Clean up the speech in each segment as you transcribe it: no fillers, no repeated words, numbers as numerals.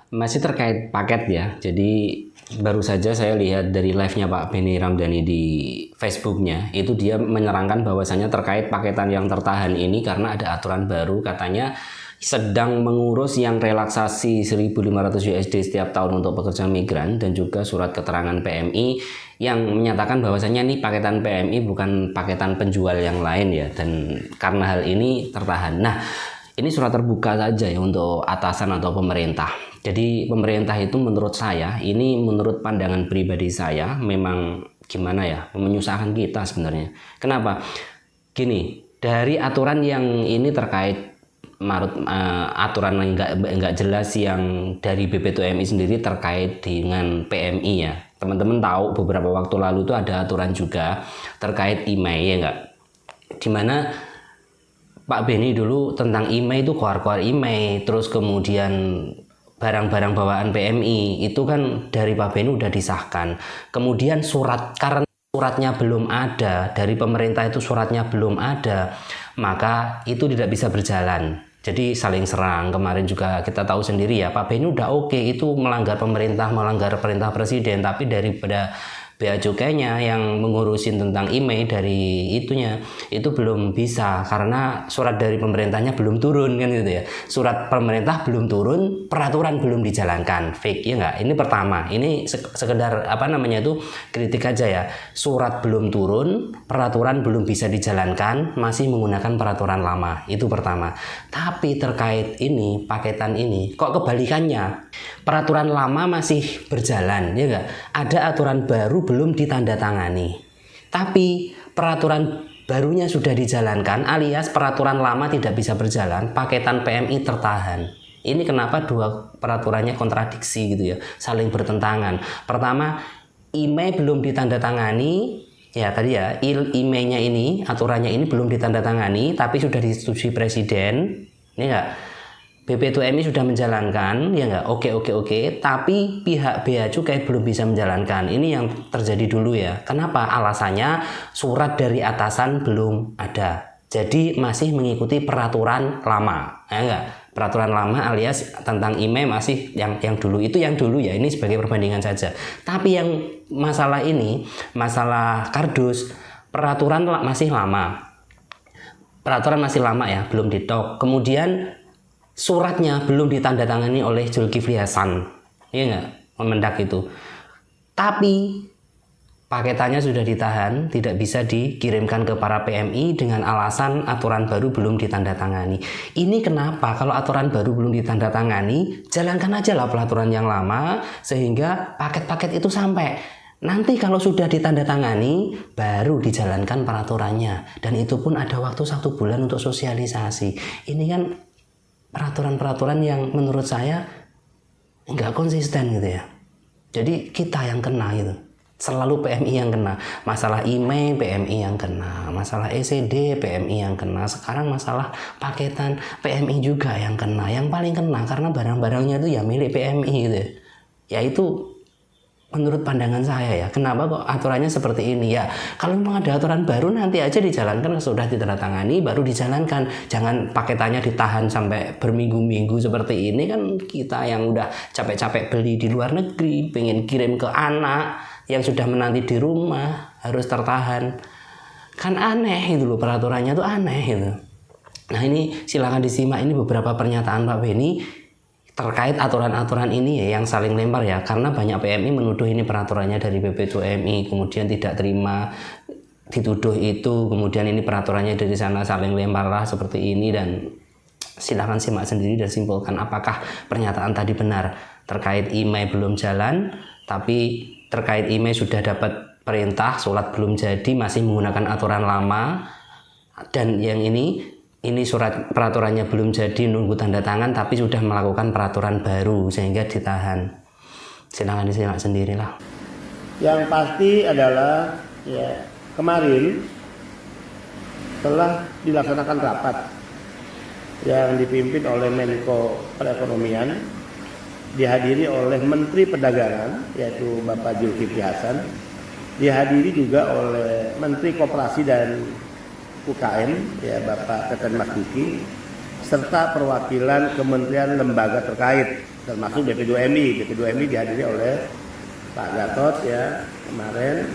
Masih terkait paket ya. Jadi baru saja saya lihat dari live-nya Pak Benny Ramdhani di Facebook-nya, itu dia menerangkan bahwasannya terkait paketan yang tertahan ini karena ada aturan baru katanya sedang mengurus yang relaksasi 1.500 USD setiap tahun untuk pekerja migran dan juga surat keterangan PMI yang menyatakan bahwasannya ini paketan PMI bukan paketan penjual yang lain ya, dan karena hal ini tertahan. Nah, ini surat terbuka saja ya untuk atasan atau pemerintah. Jadi pemerintah itu menurut saya, ini menurut pandangan pribadi saya memang gimana ya, menyusahkan kita sebenarnya. Kenapa? Gini, dari aturan yang ini terkait aturan yang enggak jelas yang dari BPTUMI sendiri terkait dengan PMI ya. Teman-teman tahu beberapa waktu lalu itu ada aturan juga terkait IMEI ya enggak? Dimana Pak Benny dulu tentang IMEI itu keluar-keluar IMEI, terus kemudian barang-barang bawaan PMI itu kan dari Pak Benny udah disahkan. Kemudian karena suratnya belum ada, dari pemerintah itu suratnya belum ada, maka itu tidak bisa berjalan. Jadi saling serang. Kemarin juga kita tahu sendiri ya, Pak Benny udah oke, itu melanggar pemerintah, melanggar perintah presiden, tapi daripada Bea Cukainya yang mengurusin tentang IMEI dari itunya itu belum bisa karena surat dari pemerintahnya belum turun kan gitu ya. Surat pemerintah belum turun, peraturan belum dijalankan. Fake ya enggak? Ini pertama. Ini sekedar apa namanya itu kritik aja ya. Surat belum turun, peraturan belum bisa dijalankan, masih menggunakan peraturan lama. Itu pertama. Tapi terkait ini, paketan ini kok kebalikannya. Peraturan lama masih berjalan ya enggak? Ada aturan baru belum ditandatangani. Tapi peraturan barunya sudah dijalankan alias peraturan lama tidak bisa berjalan, paketan PMI tertahan. Ini kenapa dua peraturannya kontradiksi gitu ya, saling bertentangan. Pertama, IMEI belum ditandatangani, ya tadi ya, IMEI-nya ini, aturannya ini belum ditandatangani tapi sudah disetujui presiden. Ini enggak? BPTUMI sudah menjalankan, ya enggak? Oke. Tapi pihak Bea Cukai belum bisa menjalankan. Ini yang terjadi dulu ya. Kenapa? Alasannya surat dari atasan belum ada. Jadi masih mengikuti peraturan lama, ya enggak? Peraturan lama alias tentang IMEI masih yang dulu. Itu yang dulu ya. Ini sebagai perbandingan saja. Tapi yang masalah ini, masalah kardus, peraturan masih lama. Peraturan masih lama ya, belum ditok. Kemudian suratnya belum ditandatangani oleh Zulkifli Hasan, iya nggak, Mendak itu. Tapi paketannya sudah ditahan, tidak bisa dikirimkan ke para PMI dengan alasan aturan baru belum ditandatangani. Ini kenapa? Kalau aturan baru belum ditandatangani, jalankan aja lah peraturan yang lama sehingga paket-paket itu sampai. Nanti kalau sudah ditandatangani, baru dijalankan peraturannya. Dan itu pun ada waktu 1 bulan untuk sosialisasi. Ini kan peraturan-peraturan yang menurut saya nggak konsisten gitu ya. Jadi kita yang kena gitu. Selalu PMI yang kena. Masalah IMEI PMI yang kena. Masalah ECD PMI yang kena. Sekarang masalah paketan PMI juga yang kena. Yang paling kena karena barang-barangnya itu ya milik PMI gitu. Ya itu menurut pandangan saya ya, kenapa kok aturannya seperti ini ya? Kalau memang ada aturan baru nanti aja dijalankan, sudah ditandatangani baru dijalankan. Jangan paketannya ditahan sampai berminggu-minggu seperti ini kan. Kita yang udah capek-capek beli di luar negeri, pengen kirim ke anak yang sudah menanti di rumah harus tertahan. Kan aneh itu loh, peraturannya tuh aneh itu. Nah ini silakan disimak ini beberapa pernyataan Pak Benny terkait aturan-aturan ini ya, yang saling lempar ya, karena banyak PMI menuduh ini peraturannya dari BPTUMI, kemudian tidak terima, dituduh itu, kemudian ini peraturannya dari sana, saling lempar lah seperti ini. Dan silakan simak sendiri dan simpulkan apakah pernyataan tadi benar. Terkait IMEI belum jalan, tapi terkait IMEI sudah dapat perintah, surat belum jadi, masih menggunakan aturan lama. Dan yang ini surat peraturannya belum jadi, nunggu tanda tangan, tapi sudah melakukan peraturan baru sehingga ditahan. Silakan disimak sendirilah. Yang pasti adalah ya, kemarin telah dilaksanakan rapat yang dipimpin oleh Menko Perekonomian, dihadiri oleh Menteri Perdagangan yaitu Bapak Zulkifli Hasan, dihadiri juga oleh Menteri Koperasi dan UKM ya Bapak Teten Mas Duki, serta perwakilan kementerian lembaga terkait termasuk BP2MI. BP2MI dihadiri oleh Pak Gatot ya kemarin,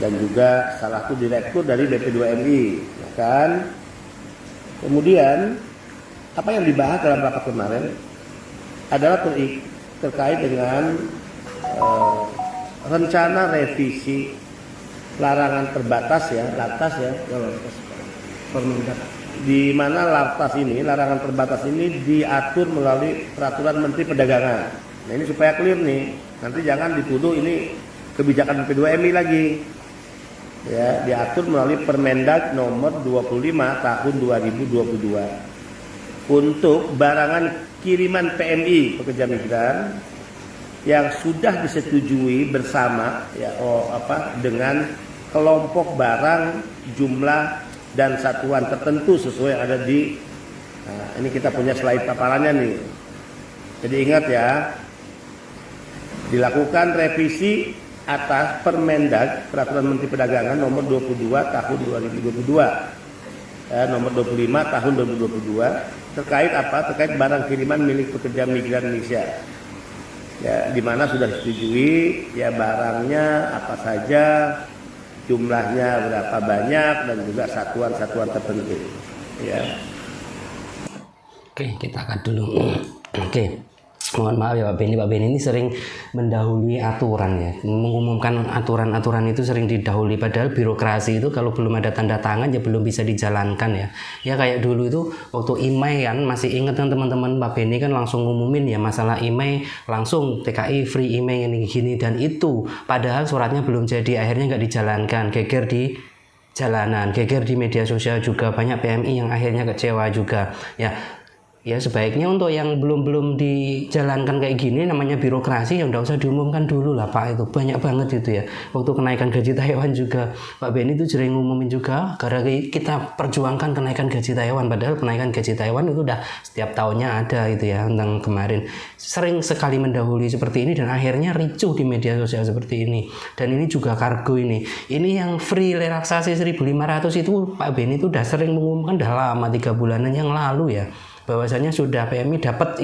dan juga salah satu direktur dari BP2MI, ya kan. Kemudian apa yang dibahas dalam rapat kemarin adalah terkait dengan rencana revisi larangan terbatas ya, Lartas ya, di mana larangan terbatas ini diatur melalui peraturan Menteri Perdagangan. Nah ini supaya clear nih, nanti jangan dituduh ini kebijakan BP2MI lagi. Ya, diatur melalui Permendag nomor 25 tahun 2022 untuk barangan kiriman PMI pekerja migran yang sudah disetujui bersama ya dengan kelompok barang, jumlah dan satuan tertentu sesuai yang ada di ini kita punya slide paparannya nih. Jadi ingat ya, dilakukan revisi atas Permendag Peraturan Menteri Perdagangan nomor 22 tahun 2022 nomor 25 tahun 2022 terkait apa? Terkait barang kiriman milik pekerja migran Indonesia. Ya, di mana sudah disetujui ya barangnya apa saja, jumlahnya berapa banyak, dan juga satuan-satuan tertentu. Ya. Oke, kita akan dulu. Oke. Mohon maaf ya Pak Beni ini sering mendahului aturan ya, mengumumkan aturan-aturan itu sering didahului, padahal birokrasi itu kalau belum ada tanda tangan ya belum bisa dijalankan ya. Ya kayak dulu itu waktu IMEI kan, masih ingat kan teman-teman, Pak Beni kan langsung ngumumin ya masalah IMEI, langsung TKI free IMEI ini gini, dan itu padahal suratnya belum jadi, akhirnya nggak dijalankan, geger di jalanan, geger di media sosial juga, banyak PMI yang akhirnya kecewa juga ya. Ya sebaiknya untuk yang belum dijalankan kayak gini, namanya birokrasi, ya udah usah diumumkan dulu lah Pak. Itu banyak banget itu ya. Waktu kenaikan gaji Taiwan juga Pak Beni itu sering ngumumin juga, karena kita perjuangkan kenaikan gaji Taiwan, padahal kenaikan gaji Taiwan itu udah setiap tahunnya ada itu ya. Tentang kemarin sering sekali mendahului seperti ini, dan akhirnya ricuh di media sosial seperti ini. Dan ini juga kargo ini yang free relaksasi 1.500 itu Pak Beni itu udah sering mengumumkan, udah lama, 3 bulanan yang lalu ya, bahwasanya sudah PMI dapat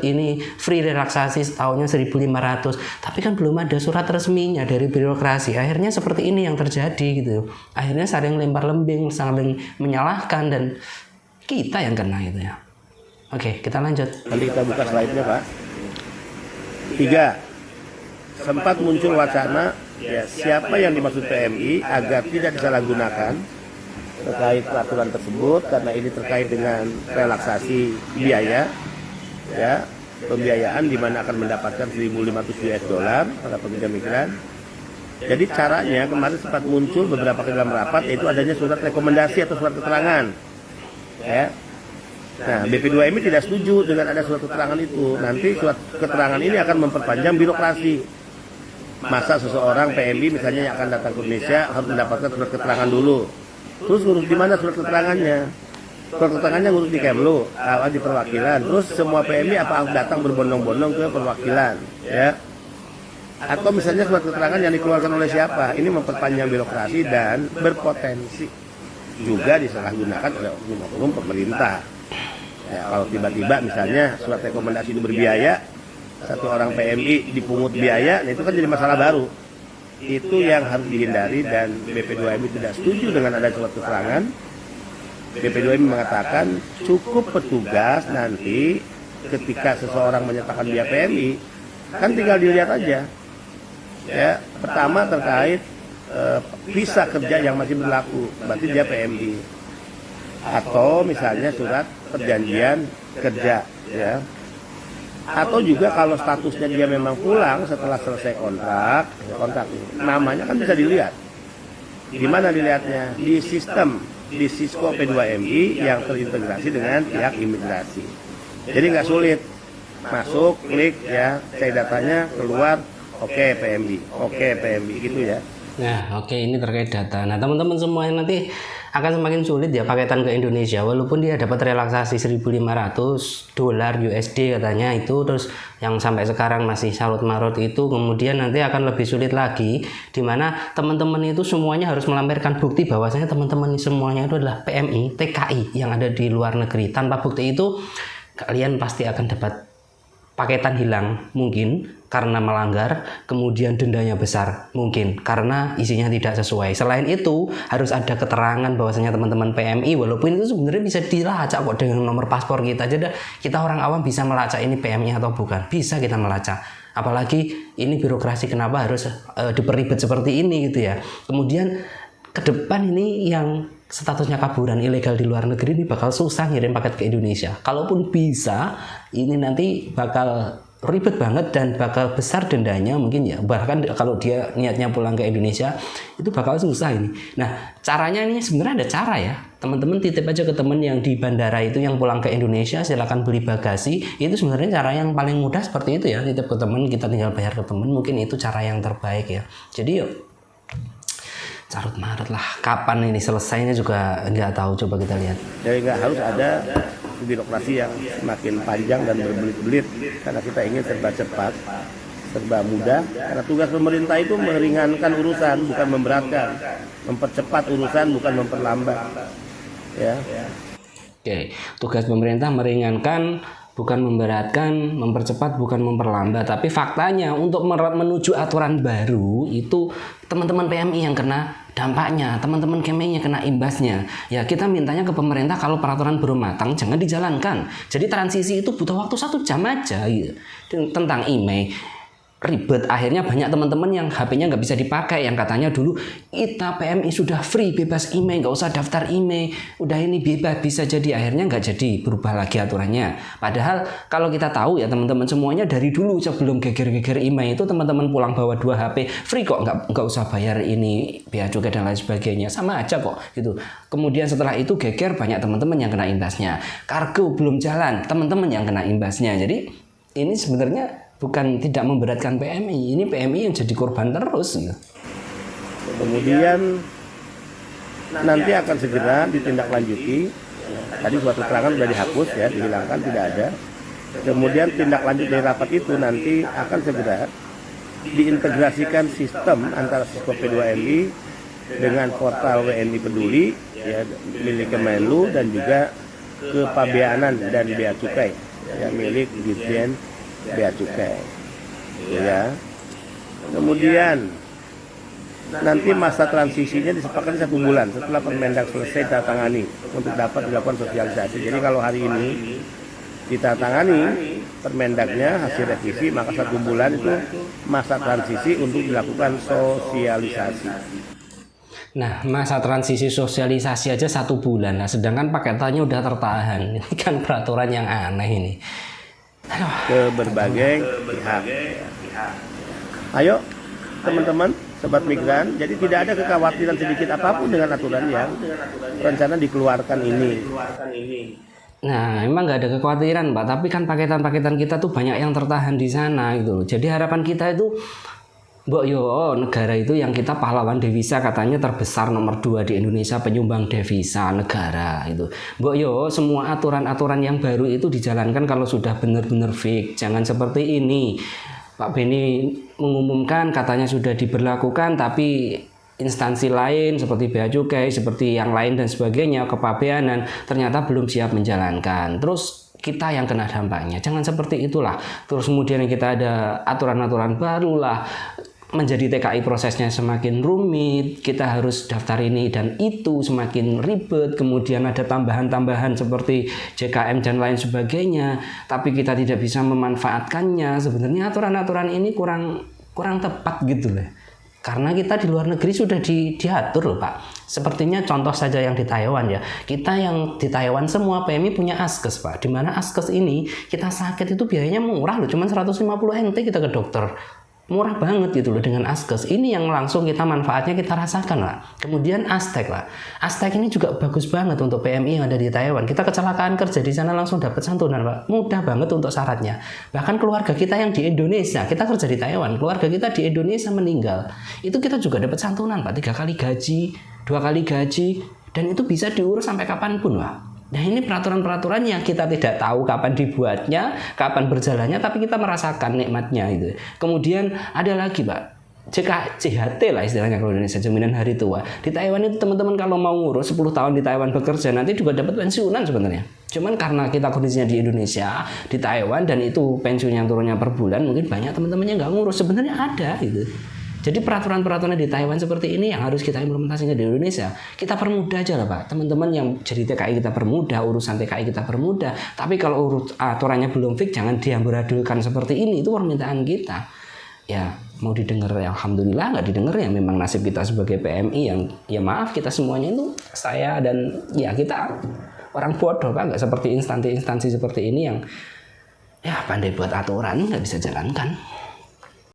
ini free relaksasi setahunnya 1.500, tapi kan belum ada surat resminya dari birokrasi. Akhirnya seperti ini yang terjadi gitu. Akhirnya saling lempar lembing, saling menyalahkan, dan kita yang kena itu ya. Oke, kita lanjut. Nanti kita buka slide-nya Pak. 3. Sempat muncul wacana ya siapa yang dimaksud PMI agar tidak disalahgunakan terkait peraturan tersebut, karena ini terkait dengan relaksasi biaya ya, pembiayaan di mana akan mendapatkan 1.500 US dollar para pekerja migran. Jadi caranya kemarin sempat muncul beberapa kali dalam rapat, yaitu adanya surat rekomendasi atau surat keterangan ya. Nah, BP2MI tidak setuju dengan ada surat keterangan itu. Nanti surat keterangan ini akan memperpanjang birokrasi. Masa seseorang PMI misalnya yang akan datang ke Indonesia harus mendapatkan surat keterangan dulu. Terus ngurus di mana surat keterangannya? Surat keterangannya ngurus di Kemlu, di perwakilan. Terus semua PMI apa harus datang berbondong-bondong ke perwakilan, ya? Atau misalnya surat keterangan yang dikeluarkan oleh siapa? Ini memperpanjang birokrasi dan berpotensi juga disalahgunakan oleh oknum pemerintah. Ya, kalau tiba-tiba misalnya surat rekomendasi itu berbiaya, satu orang PMI dipungut biaya, nah itu kan jadi masalah baru. Itu yang harus dihindari, dan BP2MI tidak setuju dengan ada surat keterangan. BP2MI mengatakan cukup petugas nanti ketika seseorang menyatakan dia PMI kan tinggal dilihat aja ya, pertama terkait visa kerja yang masih berlaku, berarti dia PMI, atau misalnya surat perjanjian kerja ya, atau juga kalau statusnya dia memang pulang setelah selesai kontrak namanya kan bisa dilihat. Di mana dilihatnya? Di sistem, di Sisko P2MI yang terintegrasi dengan pihak imigrasi. Jadi nggak sulit, masuk, klik ya, cek datanya, keluar, oke PMI gitu ya. Nah, oke, ini terkait data. Nah, teman-teman semua yang nanti akan semakin sulit ya paketan ke Indonesia, walaupun dia dapat relaksasi 1.500 dolar USD katanya itu, terus yang sampai sekarang masih sarut marut itu, kemudian nanti akan lebih sulit lagi, dimana teman-teman itu semuanya harus melampirkan bukti bahwasanya teman-teman semuanya itu adalah PMI, TKI yang ada di luar negeri. Tanpa bukti itu kalian pasti akan dapat paketan hilang mungkin karena melanggar, kemudian dendanya besar mungkin karena isinya tidak sesuai. Selain itu harus ada keterangan bahwasanya teman-teman PMI, walaupun itu sebenarnya bisa dilacak kok dengan nomor paspor kita aja. Kita orang awam bisa melacak ini PMI atau bukan, bisa kita melacak. Apalagi ini birokrasi, kenapa harus diperibet seperti ini gitu ya. Kemudian ke depan ini yang statusnya kaburan ilegal di luar negeri ini bakal susah ngirim paket ke Indonesia. Kalaupun bisa, ini nanti bakal ribet banget dan bakal besar dendanya mungkin ya. Bahkan kalau dia niatnya pulang ke Indonesia itu bakal susah ini. Nah, caranya ini sebenarnya ada cara ya. Teman-teman titip aja ke teman yang di bandara itu yang pulang ke Indonesia, silakan beli bagasi. Itu sebenarnya cara yang paling mudah seperti itu ya. Titip ke teman, kita tinggal bayar ke teman, mungkin itu cara yang terbaik ya. Jadi yuk carut marut lah, kapan ini selesainya juga nggak tahu, coba kita lihat. Jadi nggak harus ada birokrasi yang semakin panjang dan berbelit-belit karena kita ingin serba cepat, serba mudah. Karena tugas pemerintah itu meringankan urusan, bukan memberatkan, mempercepat urusan, bukan memperlambat. Ya. Oke, tugas pemerintah meringankan, bukan memberatkan, mempercepat, bukan memperlambat. Tapi faktanya untuk menuju aturan baru itu teman-teman PMI yang kena dampaknya, teman-teman KMI yang kena imbasnya. Ya kita mintanya ke pemerintah kalau peraturan belum matang jangan dijalankan. Jadi transisi itu butuh waktu 1 jam aja gitu. Tentang email ribet, akhirnya banyak teman-teman yang HP-nya nggak bisa dipakai, yang katanya dulu kita PMI sudah free, bebas email, nggak usah daftar email, udah ini bebas, bisa jadi, akhirnya nggak jadi, berubah lagi aturannya. Padahal kalau kita tahu ya teman-teman semuanya dari dulu sebelum geger-geger email itu teman-teman pulang bawa 2 HP free kok, nggak usah bayar ini bea cukai dan lain sebagainya, sama aja kok gitu. Kemudian setelah itu geger, banyak teman-teman yang kena imbasnya. Kargo belum jalan, teman-teman yang kena imbasnya. Jadi ini sebenarnya bukan tidak memberatkan PMI, ini PMI yang jadi korban terus gitu. Kemudian nanti akan segera ditindaklanjuti. Tadi suatu keterangan sudah dihapus ya, dihilangkan, tidak ada. Kemudian tindak lanjut dari rapat itu nanti akan segera diintegrasikan sistem antara Siskop P2MI dengan portal WNI Peduli ya, milik Kemenlu dan juga kepabeanan dan bea cukai ya, milik Dirjen Bea Cukai ya. Kemudian nanti masa transisinya disepakati 1 bulan setelah Permendak selesai ditandatangani untuk dapat dilakukan sosialisasi. Jadi kalau hari ini ditandatangani Permendaknya hasil revisi, maka 1 bulan itu masa transisi untuk dilakukan sosialisasi. Nah, masa transisi sosialisasi aja 1 bulan, nah sedangkan paketannya udah tertahan. Ini kan peraturan yang aneh ini. Ke berbagai pihak. Ayo teman-teman, sobat migran, jadi tidak ada kekhawatiran sedikit apapun dengan aturan yang rencana dikeluarkan ini. Nah, emang nggak ada kekhawatiran, Pak. Tapi kan paketan-paketan kita tuh banyak yang tertahan di sana gitu loh. Jadi harapan kita itu, Mbok yo, negara itu yang kita pahlawan devisa katanya terbesar nomor 2 di Indonesia penyumbang devisa negara itu. Mbok yo, semua aturan-aturan yang baru itu dijalankan kalau sudah benar-benar fix. Jangan seperti ini. Pak Beni mengumumkan katanya sudah diberlakukan, tapi instansi lain seperti bea cukai, seperti yang lain dan sebagainya, kepabeanan ternyata belum siap menjalankan. Terus kita yang kena dampaknya. Jangan seperti itulah. Terus kemudian kita ada aturan-aturan baru lah. Menjadi TKI prosesnya semakin rumit, kita harus daftar ini dan itu semakin ribet, kemudian ada tambahan-tambahan seperti JKM dan lain sebagainya, tapi kita tidak bisa memanfaatkannya. Sebenarnya aturan-aturan ini kurang tepat gitu loh. Karena kita di luar negeri sudah diatur loh Pak. Sepertinya contoh saja yang di Taiwan ya. Kita yang di Taiwan semua PMI punya askes Pak. Dimana askes ini kita sakit itu biayanya murah loh. Cuma 150 NT kita ke dokter. Murah banget gitu loh dengan askes. Ini yang langsung kita manfaatnya kita rasakan lah. Kemudian Aztec lah. Aztec ini juga bagus banget untuk PMI yang ada di Taiwan. Kita kecelakaan kerja di sana langsung dapat santunan Pak. Mudah banget untuk syaratnya. Bahkan keluarga kita yang di Indonesia, kita kerja di Taiwan, keluarga kita di Indonesia meninggal, itu kita juga dapat santunan Pak. 3 kali gaji, 2 kali gaji, dan itu bisa diurus sampai kapanpun Pak. Nah ini peraturan-peraturan yang kita tidak tahu kapan dibuatnya, kapan berjalannya, tapi kita merasakan nikmatnya itu. Kemudian ada lagi Pak, CHT lah istilahnya kalau Indonesia, jaminan hari tua. Di Taiwan itu teman-teman kalau mau ngurus 10 tahun di Taiwan bekerja, nanti juga dapat pensiunan sebenarnya. Cuman karena kita kondisinya di Indonesia, di Taiwan, dan itu pensiun yang turunnya per bulan, mungkin banyak teman-temannya nggak ngurus. Sebenarnya ada gitu. Jadi peraturan-peraturan di Taiwan seperti ini yang harus kita implementasikan di Indonesia. Kita permudah aja lah Pak. Teman-teman yang jadi TKI kita permudah, urusan TKI kita permudah. Tapi kalau aturannya belum fix, jangan diamburadulkan seperti ini. Itu permintaan kita. Ya mau didengar ya alhamdulillah, nggak didengar ya memang nasib kita sebagai PMI yang ya maaf kita semuanya itu, saya dan ya kita orang bodoh Pak, nggak seperti instansi seperti ini yang ya pandai buat aturan nggak bisa jalankan.